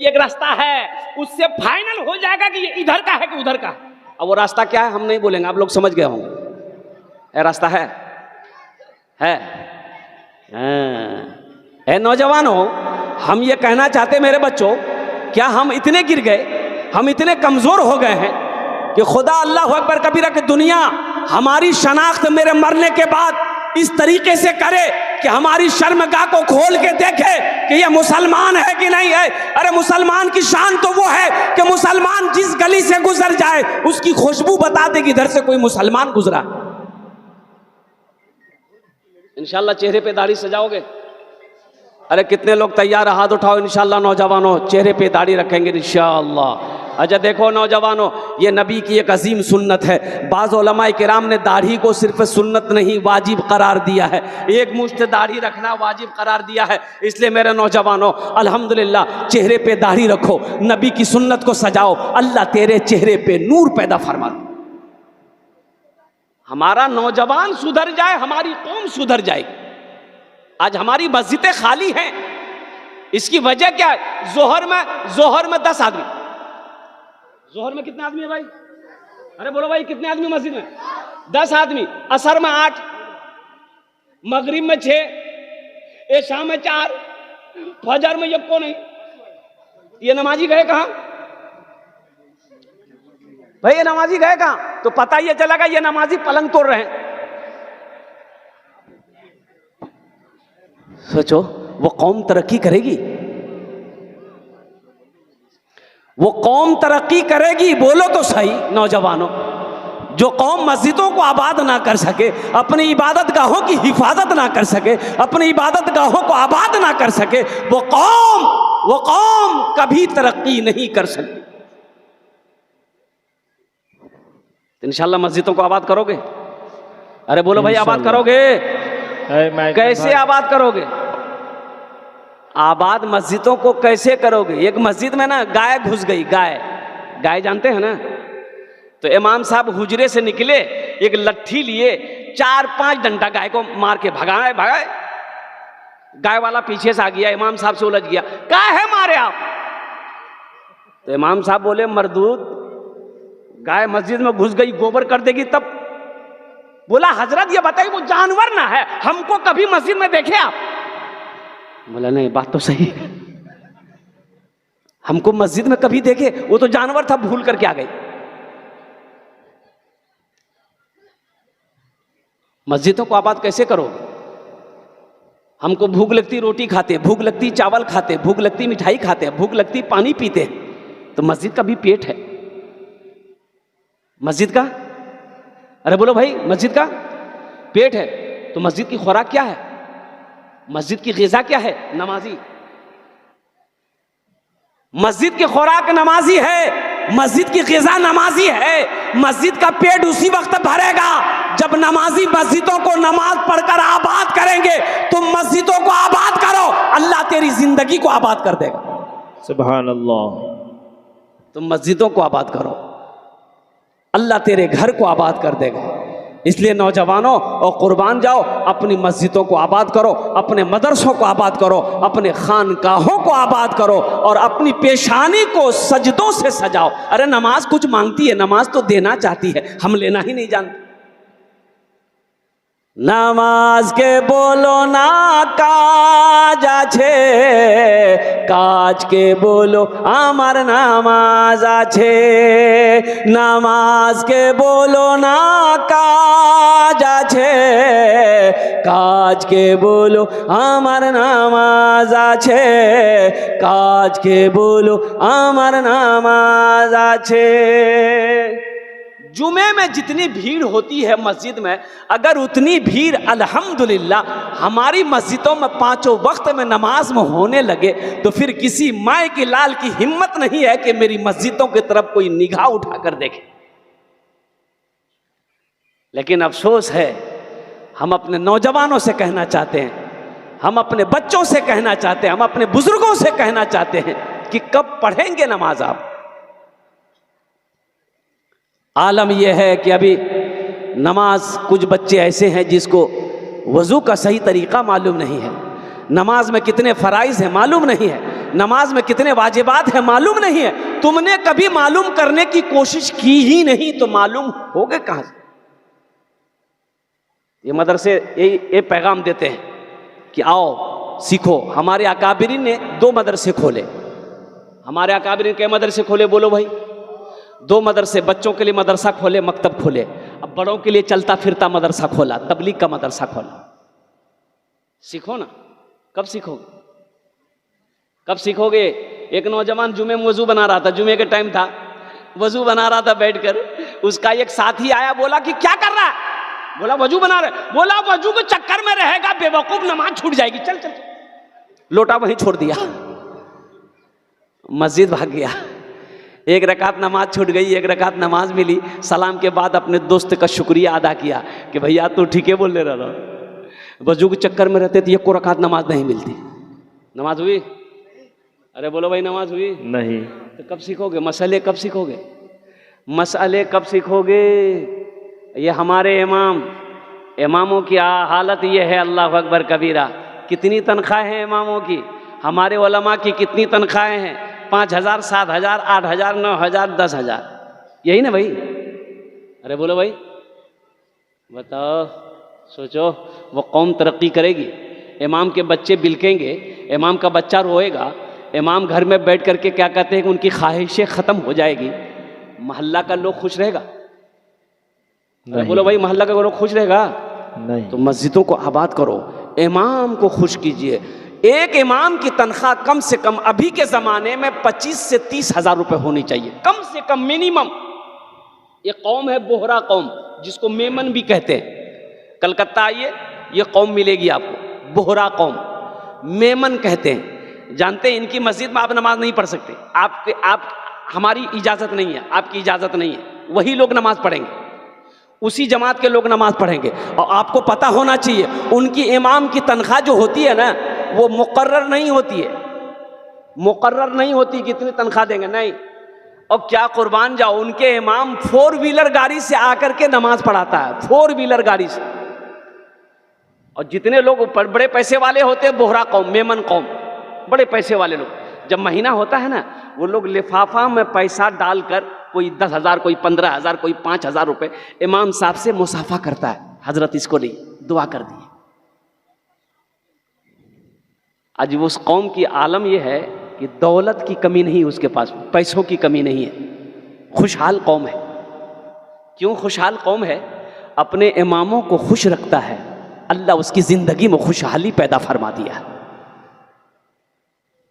एक रास्ता है, उससे फाइनल हो जाएगा कि ये इधर का है कि उधर का। अब वो रास्ता क्या है हम नहीं बोलेंगे, आप लोग समझ गए होंगे। रास्ता है नौजवानों, हम ये कहना चाहते मेरे बच्चों, क्या हम इतने गिर गए, हम इतने कमजोर हो गए हैं कि खुदा अल्लाह अकबर कबीरा की दुनिया हमारी शनाख्त मेरे मरने के बाद इस तरीके से करे कि हमारी शर्मगाह को खोल के देखे कि ये मुसलमान है कि नहीं है। अरे मुसलमान की शान तो वो है कि मुसलमान जिस गली से गुजर जाए उसकी खुशबू बता दे कि इधर से कोई मुसलमान गुजरा। इंशाल्लाह चेहरे पे दाढ़ी सजाओगे? अरे कितने लोग तैयार, हाथ उठाओ। इंशाल्लाह नौजवानों चेहरे पे दाढ़ी रखेंगे इंशाल्लाह। अच्छा देखो नौजवानों, ये नबी की एक अजीम सुन्नत है। बाज़ उलमाए किराम ने दाढ़ी को सिर्फ सुन्नत नहीं वाजिब करार दिया है। एक मुश्त दाढ़ी रखना वाजिब करार दिया है। इसलिए मेरे नौजवानों अल्हम्दुलिल्लाह चेहरे पे दाढ़ी रखो, नबी की सुन्नत को सजाओ, अल्लाह तेरे चेहरे पे नूर पैदा फरमा दे। हमारा नौजवान सुधर जाए, हमारी कौम सुधर जाएगी। आज हमारी मस्जिदें खाली हैं, इसकी वजह क्या है? जोहर में 10 आदमी। जोहर में कितने आदमी है भाई? अरे बोलो भाई कितने आदमी मस्जिद में? 10 आदमी। असर में 8, मगरिब में 6, इशा में 4, फजर में यक्को नहीं। ये नमाजी गए कहां भाई? ये नमाजी गए कहां? तो पता ये चलेगा ये नमाजी पलंग तोड़ रहे हैं। सोचो वो कौम तरक्की करेगी? वो कौम तरक्की करेगी? बोलो तो सही नौजवानों। जो कौम मस्जिदों को आबाद ना कर सके, अपनी इबादत गाहों की हिफाजत ना कर सके, अपनी इबादत गाहों को आबाद ना कर सके, वो कौम कभी तरक्की नहीं कर सकती। इंशाल्लाह मस्जिदों को आबाद करोगे? अरे बोलो भाई आबाद करोगे? कैसे आबाद करोगे? आबाद मस्जिदों को कैसे करोगे? एक मस्जिद में ना गाय घुस गई। गाय जानते हैं ना? तो इमाम साहब हुजरे से निकले, एक लट्ठी लिए, 4-5 डंडा गाय को मार के भगाए। गाय वाला पीछे से आ गया, इमाम साहब से उलझ गया। काहे मारे आप? तो इमाम साहब बोले मरदूद, गाय मस्जिद में घुस गई, गोबर कर देगी तब। बोला हजरत ये बताइए वो जानवर ना है, हमको कभी मस्जिद में देखे आप? बोला नहीं बात तो सही है, हमको मस्जिद में कभी देखे? वो तो जानवर था, भूल करके आ गई। मस्जिदों को आबाद कैसे करो? हमको भूख लगती रोटी खाते, भूख लगती चावल खाते, भूख लगती मिठाई खाते, भूख लगती पानी पीते। तो मस्जिद का भी पेट है। मस्जिद का, अरे बोलो भाई, मस्जिद का पेट है तो मस्जिद की खुराक क्या है? मस्जिद की ग़िज़ा क्या है? नमाजी। मस्जिद की खुराक नमाजी है, मस्जिद की ग़िज़ा नमाजी है। मस्जिद का पेट उसी वक्त भरेगा जब नमाजी मस्जिदों को नमाज पढ़कर आबाद करेंगे। तुम मस्जिदों को आबाद करो, अल्लाह तेरी जिंदगी को आबाद कर देगा। सुभान अल्लाह। तुम मस्जिदों को आबाद करो, अल्लाह तेरे घर को आबाद कर देगा। इसलिए नौजवानों और कुर्बान जाओ, अपनी मस्जिदों को आबाद करो, अपने मदरसों को आबाद करो, अपने खानकाहों को आबाद करो और अपनी पेशानी को सजदों से सजाओ। अरे नमाज कुछ मांगती है, नमाज तो देना चाहती है, हम लेना ही नहीं जानते। नामाज के बोलो ना काज आछे, काज के बोलो आमार नामाज आछे। नामाज के बोलो ना काज आछे, काज के बोलो आमार नामाज आछे, काज के बोलो आमार नामाज आछे। जुमे में जितनी भीड़ होती है मस्जिद में, अगर उतनी भीड़ अल्हम्दुलिल्लाह हमारी मस्जिदों में 5 वक्त में नमाज में होने लगे तो फिर किसी माए की लाल की हिम्मत नहीं है कि मेरी मस्जिदों की तरफ कोई निगाह उठाकर देखे। लेकिन अफसोस है, हम अपने नौजवानों से कहना चाहते हैं, हम अपने बच्चों से कहना चाहते हैं, हम अपने बुजुर्गों से कहना चाहते हैं कि कब पढ़ेंगे नमाज आप? आलम यह है कि अभी नमाज, कुछ बच्चे ऐसे हैं जिसको वज़ू का सही तरीक़ा मालूम नहीं है, नमाज में कितने फ़राइज़ हैं मालूम नहीं है। नमाज में कितने वाजिबात हैं मालूम नहीं है, तुमने कभी मालूम करने की कोशिश की ही नहीं तो मालूम होगे कहां से। ये मदरसे ये पैगाम देते हैं कि आओ सीखो। हमारे अकाबिरीन ने 2 मदरसे खोले। हमारे अकाबिरीन के मदरसे खोले बोलो भाई? 2 मदरसे, बच्चों के लिए मदरसा खोले, मकतब खोले। अब बड़ों के लिए चलता फिरता मदरसा खोला, तबलीग का मदरसा खोला। सीखो ना। कब सीखोगे? कब सीखोगे? एक नौजवान जुमे में वजू बना रहा था, जुमे के टाइम था, वजू बना रहा था बैठकर, उसका एक साथी आया, बोला कि क्या कर रहा है? बोला वजू बना रहे। बोला वजू के चक्कर में रहेगा बेवकूफ, नमाज छूट जाएगी, चल चल। लोटा वहीं छोड़ दिया, मस्जिद भाग गया। 1 रकात नमाज छूट गई, 1 रकात नमाज मिली। सलाम के बाद अपने दोस्त का शुक्रिया अदा किया कि भैया तू ठीक है बोल रहा था, वजू के चक्कर में रहते थे 1 रकात नमाज नहीं मिलती। नमाज हुई? अरे बोलो भाई, नमाज हुई नहीं? तो कब सीखोगे मसले? कब सीखोगे मसले? कब सीखोगे? ये हमारे इमामों की हालत ये है, अल्लाह अकबर कबीरा। कितनी तनख्वाहें हैं इमामों की? हमारे उलमा की कितनी तनख्वाहें हैं? 5,000, 7,000, 8,000, 9,000, 10,000, यही ना भाई? अरे बोलो भाई, बताओ, सोचो। वो कौम तरक्की करेगी? इमाम के बच्चे बिलकेंगे, इमाम का बच्चा रोएगा, इमाम घर में बैठ करके क्या कहते हैं कि उनकी ख्वाहिशें ख़त्म हो जाएगी, मोहल्ला का लोग खुश रहेगा? बोलो भाई, मोहल्ला का लोग खुश रहेगा? नहीं। तो मस्जिदों को आबाद करो, इमाम को खुश कीजिए। एक इमाम की तनख्वाह कम से कम अभी के ज़माने में 25 से 30 हज़ार रुपये होनी चाहिए, कम से कम मिनिमम। ये कौम है बोहरा कौम, जिसको मेमन भी कहते हैं। कलकत्ता आइए, ये कौम मिलेगी आपको, बोहरा कौम, मेमन कहते हैं। जानते हैं इनकी मस्जिद में आप नमाज नहीं पढ़ सकते, आप हमारी इजाज़त नहीं है, आपकी इजाज़त नहीं है। वही लोग नमाज पढ़ेंगे, उसी जमात के लोग नमाज पढ़ेंगे। और आपको पता होना चाहिए उनकी इमाम की तनख्वाह जो होती है ना, वो मुकर्रर नहीं होती है, मुकर्रर नहीं होती कितनी तनख्वाह देंगे, नहीं। और क्या कुर्बान जाओ, उनके इमाम 4 व्हीलर गाड़ी से आकर के नमाज पढ़ाता है, 4 व्हीलर गाड़ी से। और जितने लोग बड़े पैसे वाले होते हैं, बोहरा कौम, मेमन कौम, बड़े पैसे वाले लोग, जब महीना होता है ना, वो लोग लिफाफा में पैसा डालकर, कोई 10,000, कोई 15,000, कोई 5,000 रुपये इमाम साहब से मुसाफा करता है, हजरत इसको नहीं, दुआ कर दी। आज उस कौम की आलम यह है कि दौलत की कमी नहीं, उसके पास पैसों की कमी नहीं है, खुशहाल कौम है। क्यों खुशहाल कौम है? अपने इमामों को खुश रखता है, अल्लाह उसकी ज़िंदगी में खुशहाली पैदा फरमा दिया।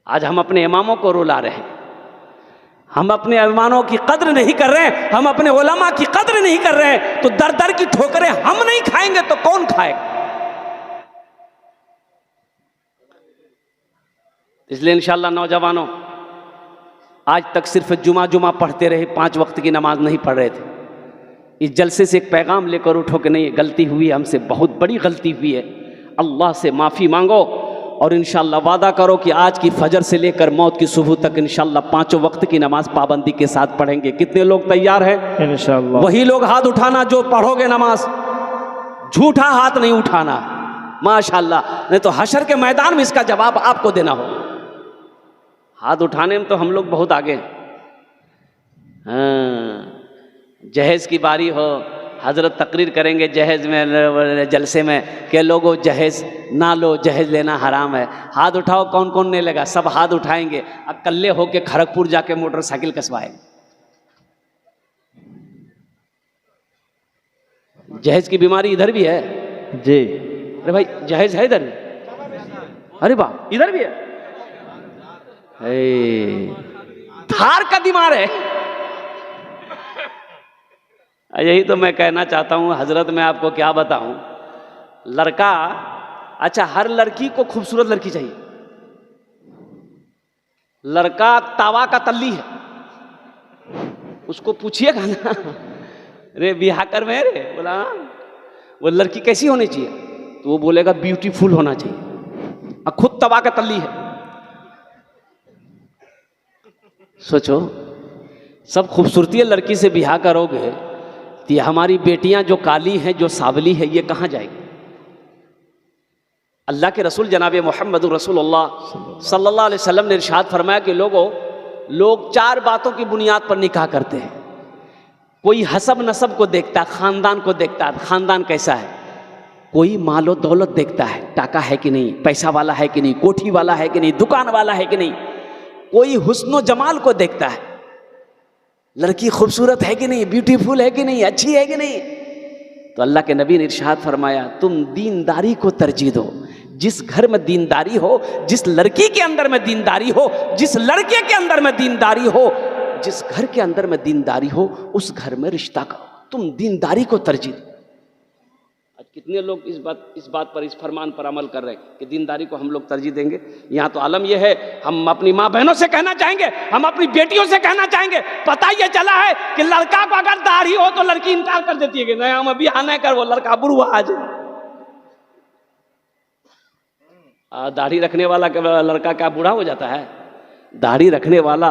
आज हम अपने इमामों को रुला रहे हैं, हम अपने इमामों की कद्र नहीं कर रहे हैं, हम अपने उलमा की कद्र नहीं कर रहे हैं, तो दर दर की ठोकरें हम नहीं खाएंगे तो कौन खाएगा? इसलिए इंशाअल्लाह नौजवानों, आज तक सिर्फ जुमा पढ़ते रहे, 5 वक्त की नमाज नहीं पढ़ रहे थे। इस जलसे से एक पैगाम लेकर उठो कि नहीं, गलती हुई है हमसे, बहुत बड़ी गलती हुई है, अल्लाह से माफ़ी मांगो और इंशाअल्लाह वादा करो कि आज की फजर से लेकर मौत की सुबह तक इंशाअल्लाह 5 वक्त की नमाज पाबंदी के साथ पढ़ेंगे। कितने लोग तैयार हैं? इंशाअल्लाह। वही लोग हाथ उठाना जो पढ़ोगे नमाज, झूठा हाथ नहीं उठाना, माशाअल्लाह, नहीं तो हशर के मैदान में इसका जवाब आपको देना हो। हाथ उठाने में तो हम लोग बहुत आगे हैं। हाँ, जहेज़ की बारी हो, हजरत तकरीर करेंगे जहेज़ में, जलसे में कि लोगों जहेज़ ना लो, जहेज़ लेना हराम है। हाथ उठाओ, कौन कौन नहीं लेगा? सब हाथ उठाएंगे, अकल्ले होके खड़गपुर जाके मोटरसाइकिल कसवाएंगे। जहेज़ की बीमारी इधर भी है जी। अरे भाई, जहेज़ है इधर भी? अरे वाह, इधर भी है। थार का बीमार है। यही तो मैं कहना चाहता हूँ हजरत, मैं आपको क्या बताऊँ, लड़का, अच्छा हर लड़की को खूबसूरत लड़की चाहिए, लड़का तावा का तल्ली है, उसको पूछिएगा ना, रे बिहार कर में रे, बोला वो लड़की कैसी होनी चाहिए, तो वो बोलेगा ब्यूटीफुल होना चाहिए, और खुद तवा का तल्ली है। सोचो, सब खूबसूरती लड़की से बिहार करोगे तो ये हमारी बेटियां जो काली हैं, जो सावली है, ये कहाँ जाएगी? अल्लाह के रसूल जनाब मोहम्मद रसूलुल्लाह सल्लल्लाहु अलैहि वसल्लम ने इरशाद फरमाया कि लोग 4 बातों की बुनियाद पर निकाह करते हैं। कोई हसब नसब को देखता है, ख़ानदान को देखता है, ख़ानदान कैसा है। कोई मालो दौलत देखता है, टाका है कि नहीं, पैसा वाला है कि नहीं, कोठी वाला है कि नहीं, दुकान वाला है कि नहीं। कोई हुस्न जमाल को देखता है, लड़की खूबसूरत है कि नहीं, ब्यूटीफुल है कि नहीं, अच्छी है कि नहीं। तो अल्लाह के नबी ने इरशाद फरमाया तुम दीनदारी को तरजीह दो। जिस घर में दीनदारी हो, जिस लड़की के अंदर में दीनदारी हो, जिस लड़के के अंदर में दीनदारी हो, जिस घर के अंदर में दीनदारी हो, उस घर में रिश्ता करो। तुम दीनदारी को तरजीह दो। आज कितने लोग इस बात पर, इस फरमान पर अमल कर रहे हैं कि दीनदारी को हम लोग तरजीह देंगे। यहाँ तो आलम यह है, हम अपनी माँ बहनों से कहना चाहेंगे, हम अपनी बेटियों से कहना चाहेंगे। पता ये चला है कि लड़का को अगर दाढ़ी हो तो लड़की इनकार कर देती है कि नहीं हम अभी आना कर, वो लड़का बुढ़वा आज। दाढ़ी रखने वाला लड़का क्या बूढ़ा हो जाता है? दाढ़ी रखने वाला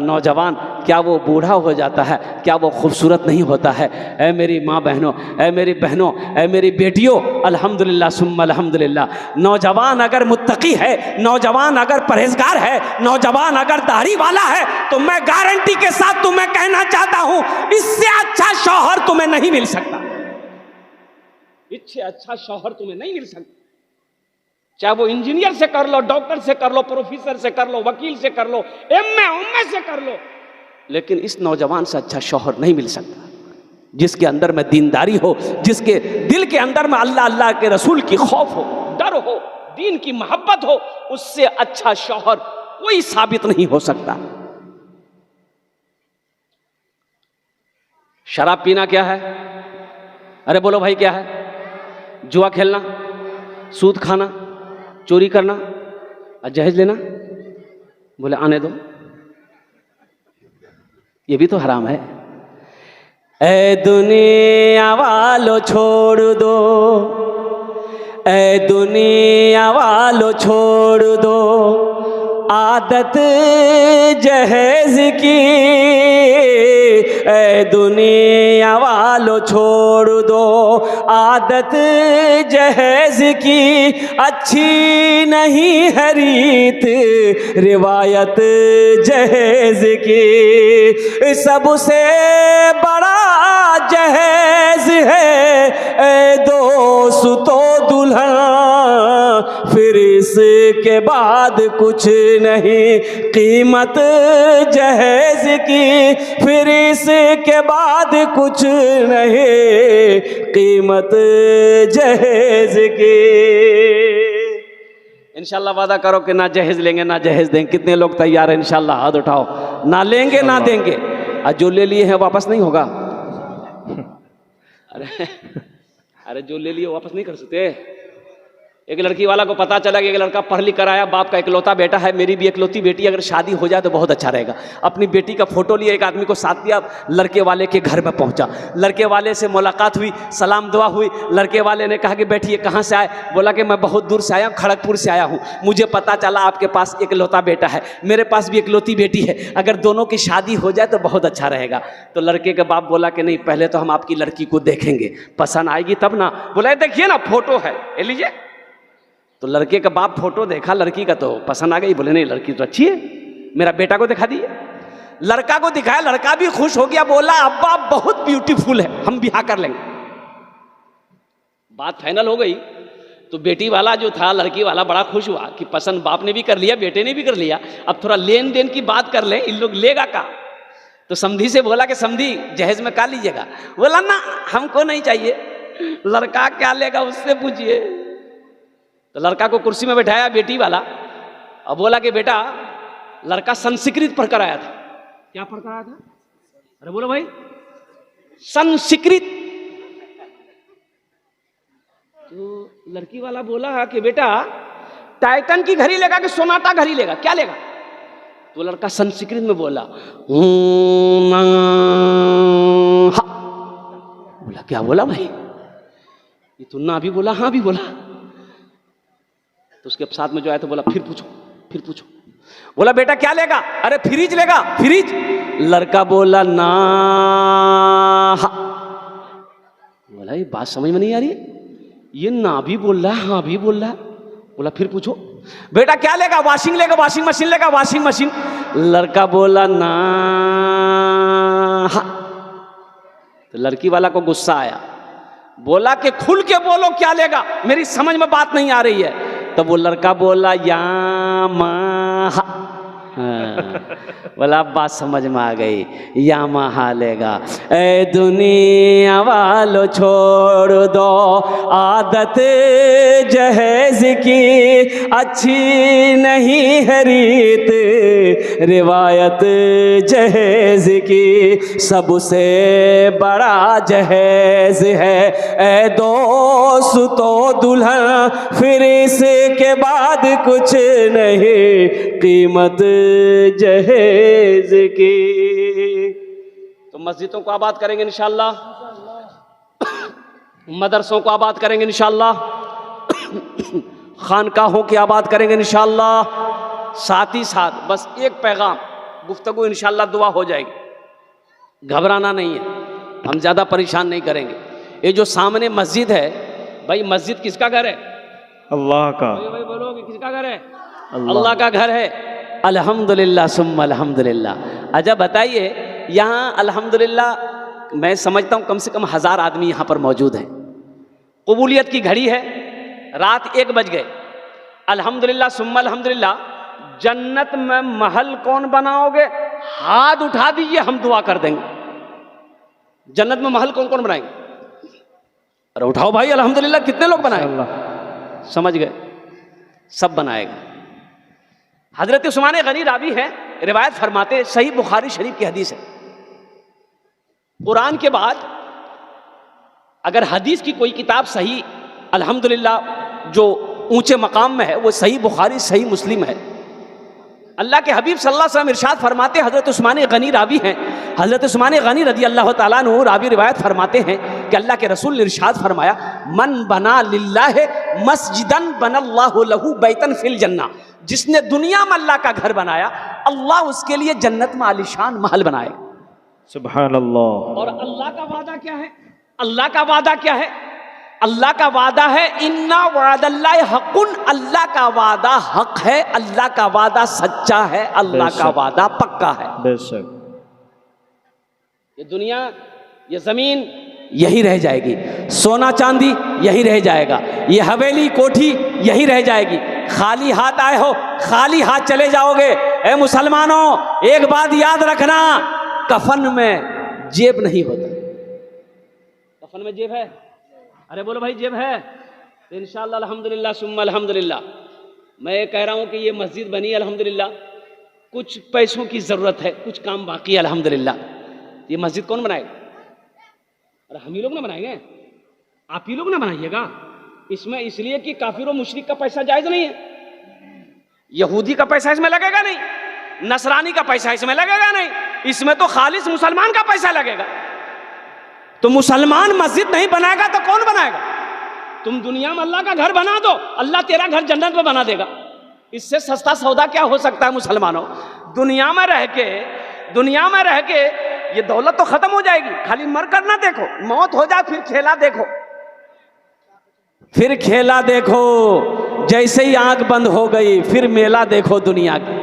नौजवान क्या वो बूढ़ा हो जाता है? क्या वो खूबसूरत नहीं होता है? ऐ मेरी माँ बहनों, ऐ मेरी बहनों, ऐ मेरी बेटियों, अल्हम्दुलिल्लाह सुम्मा अल्हम्दुलिल्लाह। नौजवान अगर मुत्तकी है, नौजवान अगर परहेजगार है, नौजवान अगर दाढ़ी वाला है, तो मैं गारंटी के साथ तुम्हें कहना चाहता हूँ इससे अच्छा शौहर तुम्हें नहीं मिल सकता। इससे अच्छा शौहर तुम्हें नहीं मिल सकता। चाहे वो इंजीनियर से कर लो, डॉक्टर से कर लो, प्रोफेसर से कर लो, वकील से कर लो, एमए से कर लो, लेकिन इस नौजवान से अच्छा शौहर नहीं मिल सकता जिसके अंदर में दीनदारी हो, जिसके दिल के अंदर में अल्लाह अल्लाह के रसूल की खौफ हो, डर हो, दीन की मोहब्बत हो। उससे अच्छा शौहर कोई साबित नहीं हो सकता। शराब पीना क्या है? अरे बोलो भाई क्या है? जुआ खेलना, सूद खाना, चोरी करना और जहेज लेना। बोले आने दो, ये भी तो हराम है। ऐ दुनिया वालों छोड़ दो, ऐ दुनिया वालों छोड़ दो आदत जहेज की। ऐ दुनिया वालों छोड़ दो आदत जहेज की। अच्छी नहीं है रीत रिवायत जहेज की। सबसे बड़ा जहेज है ऐ दोस्तों दुल्हन, फिर इसके बाद कुछ नहीं कीमत जहेज की। फिर इसके बाद कुछ नहीं कीमत जहेज की। इंशाल्लाह वादा करो कि ना जहेज लेंगे ना जहेज देंगे। कितने लोग तैयार हैं? इंशाल्लाह हाथ उठाओ। ना लेंगे ना देंगे, और जो ले लिए हैं वापस नहीं होगा। अरे जो ले लिए वापस नहीं कर सकते। एक लड़की वाला को पता चला कि एक लड़का पढ़ लिख कर आया, बाप का इकलौता बेटा है, मेरी भी इकलौती बेटी, अगर शादी हो जाए तो बहुत अच्छा रहेगा। अपनी बेटी का फोटो लिया, एक आदमी को साथ दिया, लड़के वाले के घर में पहुंचा। लड़के वाले से मुलाकात हुई, सलाम दुआ हुई। लड़के वाले ने कहा कि बैठिए, कहाँ से आए? बोला कि मैं बहुत दूर से आया हूँ, खड़गपुर से आया हूँ। मुझे पता चला आपके पास इकलौता बेटा है, मेरे पास भी इकलौती बेटी है, अगर दोनों की शादी हो जाए तो बहुत अच्छा रहेगा। तो लड़के का बाप बोला कि नहीं, पहले तो हम आपकी लड़की को देखेंगे, पसंद आएगी तब ना। बोला देखिए ना फोटो है, ले लीजिए। तो लड़के का बाप फोटो देखा लड़की का, तो पसंद आ गई। बोले नहीं लड़की तो अच्छी है, मेरा बेटा को दिखा दिए। लड़का को दिखाया, लड़का भी खुश हो गया, बोला अब्बा बहुत ब्यूटीफुल है, हम ब्याह कर लेंगे। बात फाइनल हो गई। तो बेटी वाला जो था, लड़की वाला बड़ा खुश हुआ कि पसंद बाप ने भी कर लिया, बेटे ने भी कर लिया, अब थोड़ा लेन देन की बात कर ले, इन लोग लेगा का। तो समधी से बोला कि समधी जहेज में का लीजिएगा? बोला ना हमको नहीं चाहिए, लड़का क्या लेगा उससे पूछिए। तो लड़का को कुर्सी में बैठाया बेटी वाला, और बोला कि बेटा लड़का संस्कृत पढ़कर आया था। क्या पढ़कर आया था? अरे बोलो भाई, संस्कृत। तो लड़की वाला बोला कि बेटा टाइटन की घड़ी लेगा कि सोनाटा घड़ी लेगा, क्या लेगा? तो लड़का संस्कृत में बोला बोला क्या बोला भाई? ये तो ना भी बोला हाँ भी बोला। तो उसके साथ में जो आया तो बोला फिर पूछो फिर पूछो। बोला बेटा क्या लेगा? अरे फ्रिज लेगा, फ्रिज। लड़का बोला ना। बोला ये बात समझ में नहीं आ रही है, ये ना भी बोल रहा हाँ भी बोल रहा। बोला फिर पूछो, बेटा क्या लेगा? वॉशिंग लेगा, वॉशिंग मशीन लेगा, वॉशिंग मशीन। लड़का बोला ना। तो लड़की वाला को गुस्सा आया, बोला कि खुल के बोलो क्या लेगा, मेरी समझ में बात नहीं आ रही है। तो वो लड़का बोला यामाहा। बोला अब बात समझ में आ गई, यामाहा लेगा। ए दुनिया वालों छोड़ दो आदत जहेज की, अच्छी नहीं है रीत रिवायत जहेज की, सबसे बड़ा जहेज है ए दोस्त तो दुल्हन, फिर इसके बाद कुछ नहीं कीमत जहेज की। तो मस्जिदों को आबाद करेंगे इंशाअल्लाह, मदरसों को आबाद करेंगे इंशाअल्लाह, खानकाहों की आबाद करेंगे इंशाअल्लाह। साथ ही साथ बस एक पैगाम, गुफ्तगू इंशाअल्लाह दुआ हो जाएगी, घबराना नहीं है, हम ज़्यादा परेशान नहीं करेंगे। ये जो सामने मस्जिद है भाई, मस्जिद किसका घर है? अल्लाह का। भाई बोलो कि किसका घर है? अल्लाह का घर है। अल्हम्दुलिल्लाह सुम्मा अल्हम्दुलिल्लाह। अच्छा बताइए, यहाँ अल्हम्दुलिल्लाह मैं समझता हूँ कम से कम 1000 आदमी यहाँ पर मौजूद हैं। कबूलियत की घड़ी है, रात 1 बज गए। अल्हम्दुलिल्लाह सुम्मा अल्हम्दुलिल्लाह। जन्नत में महल कौन बनाओगे? हाथ उठा दीजिए, हम दुआ कर देंगे। जन्नत में महल कौन कौन बनाएंगे? अरे उठाओ भाई, अल्हम्दुलिल्लाह। कितने लोग बनाएंगे? समझ गए, सब बनाएगा। हजरत उस्मान गनी रावी है, रिवायत फरमाते, सही बुखारी शरीफ की हदीस है, कुरान के बाद अगर हदीस की कोई किताब सही अल्हम्दुलिल्लाह जो ऊंचे मकाम में है, वो सही बुखारी सही मुस्लिम है। अल्लाह के हबीब सल्लल्लाहु अलैहि वसल्लम इरशाद फरमाते, हजरत उस्मान गनी रावी हैं, हजरत उस्मान गनी रदी अल्लाह ताला अन्हु रावी रिवायत फरमाते हैं कि अल्लाह के रसूल ने इरशाद फरमाया, मन बना लिल्लाह मस्जिदन बनल्लाहु लहू बैतन फिल जन्ना। जिसने दुनिया में अल्लाह का घर बनाया, अल्लाह उसके लिए जन्नत में आलिशान महल बनाएगा। सुभान अल्लाह। और अल्लाह का वादा क्या है? अल्लाह का वादा क्या है? अल्लाह का वादा है इन्ना वादल्लाहि हक़्क़ुन। अल्लाह का वादा हक है, अल्लाह का वादा सच्चा है, अल्लाह का वादा पक्का है। बेशक। ये दुनिया, ये जमीन यही रह जाएगी, सोना चांदी यही रह जाएगा, ये हवेली कोठी यही रह जाएगी। खाली हाथ आए हो, खाली हाथ चले जाओगे। ए मुसलमानों, एक बात याद रखना, कफन में जेब नहीं होता। कफन में जेब है? अरे बोलो भाई, जेब है? तो इंशाअल्लाह अल्हम्दुलिल्लाह सुम्मा अल्हम्दुलिल्लाह। मैं कह रहा हूँ कि ये मस्जिद बनी अल्हम्दुलिल्लाह, कुछ पैसों की ज़रूरत है, कुछ काम बाकी है अल्हम्दुलिल्लाह। ये मस्जिद कौन बनाएगा? अरे हम ही लोग ना बनाएंगे, आप ही लोग ना बनाइएगा। इसमें इसलिए कि काफिर और मुशरिक का पैसा जायज़ नहीं है, यहूदी का पैसा इसमें लगेगा नहीं, नसरानी का पैसा इसमें लगेगा नहीं, इसमें तो खालिस मुसलमान का पैसा लगेगा। तो मुसलमान मस्जिद नहीं बनाएगा तो कौन बनाएगा? तुम दुनिया में अल्लाह का घर बना दो, अल्लाह तेरा घर जन्नत में बना देगा। इससे सस्ता सौदा क्या हो सकता है मुसलमानों? दुनिया में रह के ये दौलत तो खत्म हो जाएगी, खाली मर कर ना देखो, मौत हो जाए फिर खेला देखो। जैसे ही आंख बंद हो गई फिर मेला देखो दुनिया की।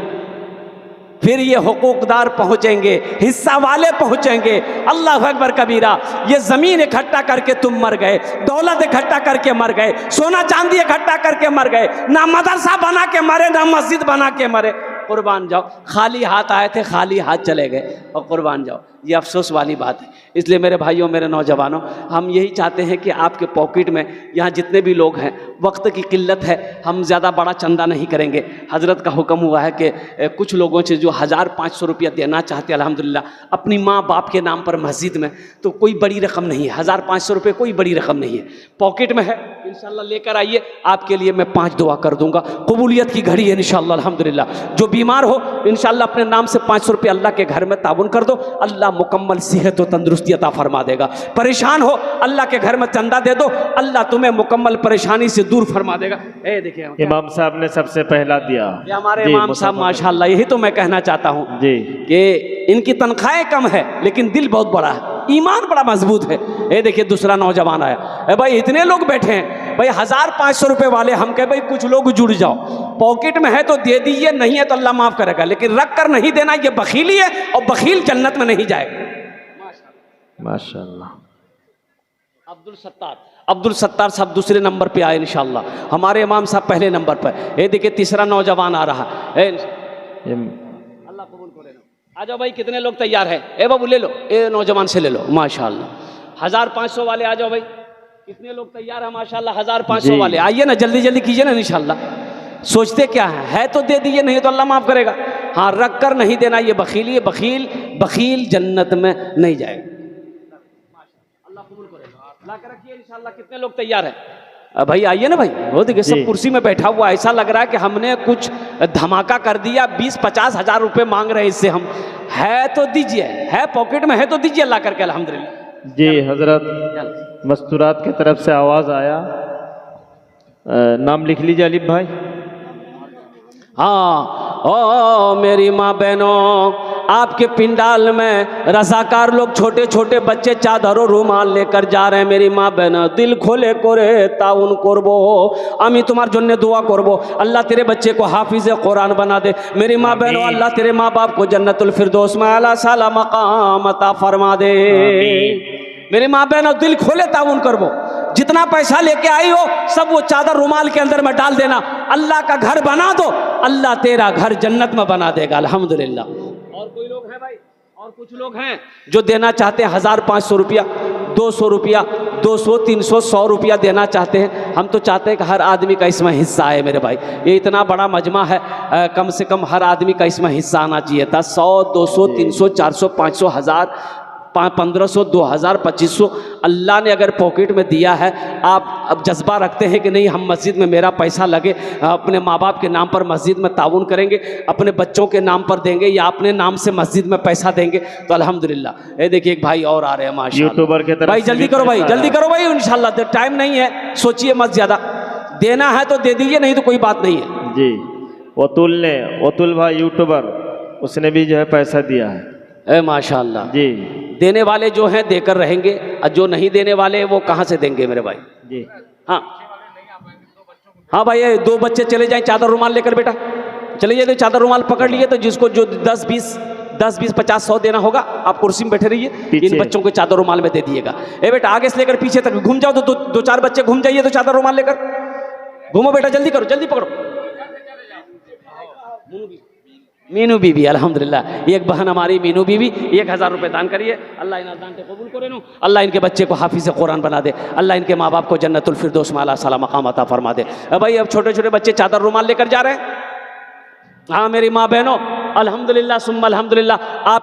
फिर ये हुकूकदार पहुंचेंगे, हिस्सा वाले पहुंचेंगे। अल्लाह अकबर कबीरा। ये जमीन इकट्ठा करके तुम मर गए, दौलत इकट्ठा करके मर गए, सोना चांदी इकट्ठा करके मर गए, ना मदरसा बना के मरे, ना मस्जिद बना के मरे। कुर्बान जाओ, खाली हाथ आए थे, खाली हाथ चले गए, और कुर्बान जाओ। ये अफसोस वाली बात है। इसलिए मेरे भाइयों, मेरे नौजवानों, हम यही चाहते हैं कि आपके पॉकेट में, यहाँ जितने भी लोग हैं, वक्त की किल्लत है, हम ज़्यादा बड़ा चंदा नहीं करेंगे। हज़रत का हुक्म हुआ है कि कुछ लोगों से जो 1500 रुपया देना चाहते हैं अल्हम्दुलिल्लाह अपनी माँ बाप के नाम पर मस्जिद में, तो कोई बड़ी रकम नहीं है, 1500 रुपये कोई बड़ी रकम नहीं है, पॉकेट में है, इंशाल्लाह लेकर आइए। आपके लिए मैं 5 दुआ कर दूंगा। कबूलियत की घड़ी है इंशाल्लाह अल्हम्दुलिल्लाह। जो बीमार हो इंशाल्लाह अपने नाम से 500 रुपये अल्लाह के घर में ताउन कर दो, अल्लाह मुकम्मल सेहत और तंदुरुस्ती अता फरमा देगा। परेशान हो, अल्लाह के घर में चंदा दे दो, अल्लाह तुम्हें मुकम्मल परेशानी से दूर फरमा देगा। देखिए इमाम साहब ने सबसे पहला दिया, हमारे इमाम साहब माशाल्लाह। यही तो मैं कहना चाहता हूँ कि इनकी तनख्वाहें कम है लेकिन दिल बहुत बड़ा है, ईमान बड़ा मजबूत है। ये देखिए दूसरा नौजवान आया। भाई इतने लोग बैठे हैं भाई, 1500 रुपये वाले। हम कहे भाई कुछ लोग जुड़ जाओ, पॉकेट में है तो दे दीजिए, नहीं है तो अल्लाह माफ करेगा, लेकिन रख कर नहीं देना ये बखीली है, और बखील जन्नत में नहीं जाएगा। माशाल्लाह। अब्दुल सत्तार साहब दूसरे नंबर पे आए इंशाल्लाह, हमारे इमाम साहब पहले नंबर पर। ये देखिए तीसरा नौजवान आ रहा है। अल्लाह कबूल करे। आ जाओ भाई, कितने लोग तैयार हैं? ए बाबू ले लो, ए नौजवान से ले लो माशाल्लाह। 1500 वाले आ जाओ भाई, कितने लोग तैयार हैं माशाल्लाह? 1500 वाले आइए ना, जल्दी जल्दी कीजिए ना इंशाल्लाह। सोचते क्या है तो दे दीजिए, नहीं तो अल्लाह माफ करेगा। हाँ, रख कर नहीं देना ये बखीली है, बखील जन्नत में नहीं जाएगा। अल्लाह कबूल करेगा। ला कर रखिए इंशाल्लाह। कितने लोग तैयार हैं? भाई आइए ना भाई, वो देखिए सब कुर्सी में बैठा हुआ, ऐसा लग रहा है कि हमने कुछ धमाका कर दिया। 20-50 हजार रुपए मांग रहे हैं इससे हम। है तो दीजिए, है पॉकेट में है तो दीजिए अल्लाह करके अल्हम्दुलिल्लाह। जी हजरत मस्तूरात की तरफ से आवाज़ आया, नाम लिख लीजिए अलीफ भाई। हाँ, ओ मेरी माँ बहनों, आपके पिंडाल में रजाकार लोग छोटे छोटे बच्चे चादरों रुमाल लेकर जा रहे हैं। मेरी माँ बहनों दिल खोले करे ताउन करबो, आमी तुम्हार जन्ने दुआ करबो, अल्लाह तेरे बच्चे को हाफिज कुरान बना दे। मेरी माँ बहनों अल्लाह तेरे माँ बाप को जन्नतुल फिरदौस में आला साला मकाम अता फरमा दे। मेरी माँ बहनों दिल खोले ताउन करबो, जितना पैसा लेके आई हो सब वो चादर रुमाल के अंदर में डाल देना। अल्लाह का घर बना दो, अल्लाह तेरा घर जन्नत में बना देगा अल्हम्दुलिल्लाह। और कोई लोग हैं भाई? और कुछ लोग हैं जो देना चाहते हैं 1500 रुपया, 200 रुपया, 200, 300, 100 रुपया देना चाहते हैं। हम तो चाहते हैं कि हर आदमी का इसमें हिस्सा आए मेरे भाई। ये इतना बड़ा मजमा है, कम से कम हर आदमी का इसमें हिस्सा आना चाहिए था। 100, 200, 300, 400, 500, 1000, 1500, 2000, 2500 अल्लाह ने अगर पॉकेट में दिया है, आप अब जज्बा रखते हैं कि नहीं हम मस्जिद में मेरा पैसा लगे, अपने माँ बाप के नाम पर मस्जिद में ताउन करेंगे, अपने बच्चों के नाम पर देंगे या अपने नाम से मस्जिद में पैसा देंगे, तो अल्हम्दुलिल्लाह। ये देखिए एक भाई और आ रहे हैं माशाल्लाह, यूट्यूबर के तरफ भाई जल्दी करो भाई, जल्दी करो भाई इंशाल्लाह, टाइम नहीं है, सोचिए मत ज़्यादा। देना है तो दे दीजिए, नहीं तो कोई बात नहीं है। जी वतुल भाई यूट्यूबर, उसने भी जो है पैसा दिया है। माशाल्लाह जी, देने वाले जो हैं देकर रहेंगे, और जो नहीं देने वाले वो कहाँ से देंगे मेरे भाई? जी हाँ हाँ भाई, ये 2 बच्चे चले जाएं चादर रुमाल लेकर, बेटा चले जाइए, चादर रुमाल पकड़ लिए, तो जिसको जो 10, 20, 50, 100 देना होगा आप कुर्सी में बैठे रहिए, इन बच्चों को चादर रुमाल में दे दिएगा। ए बेटा आगे से लेकर पीछे तक घूम जाओ, तो 2-4 बच्चे घूम जाइए, तो चादर रुमाल लेकर घूमो बेटा, जल्दी करो, जल्दी पकड़ो। मीनू बीबी अल्हम्दुलिल्लाह, एक बहन हमारी मीनू बीबी 1000 रुपये दान करिए, अल्लाह इन दान को कबूल करे नो, अल्लाह इनके बच्चे को हाफिज कुरान बना दे, अल्लाह इनके माँ बाप को जन्नतुल फिरदौस में आला साला मकाम अता फरमा दे। भाई अब छोटे छोटे बच्चे चादर रुमाल लेकर जा रहे हैं। हाँ मेरी माँ बहनों अल्हम्दुलिल्लाह सुम्मा अल्हम्दुलिल्लाह, आप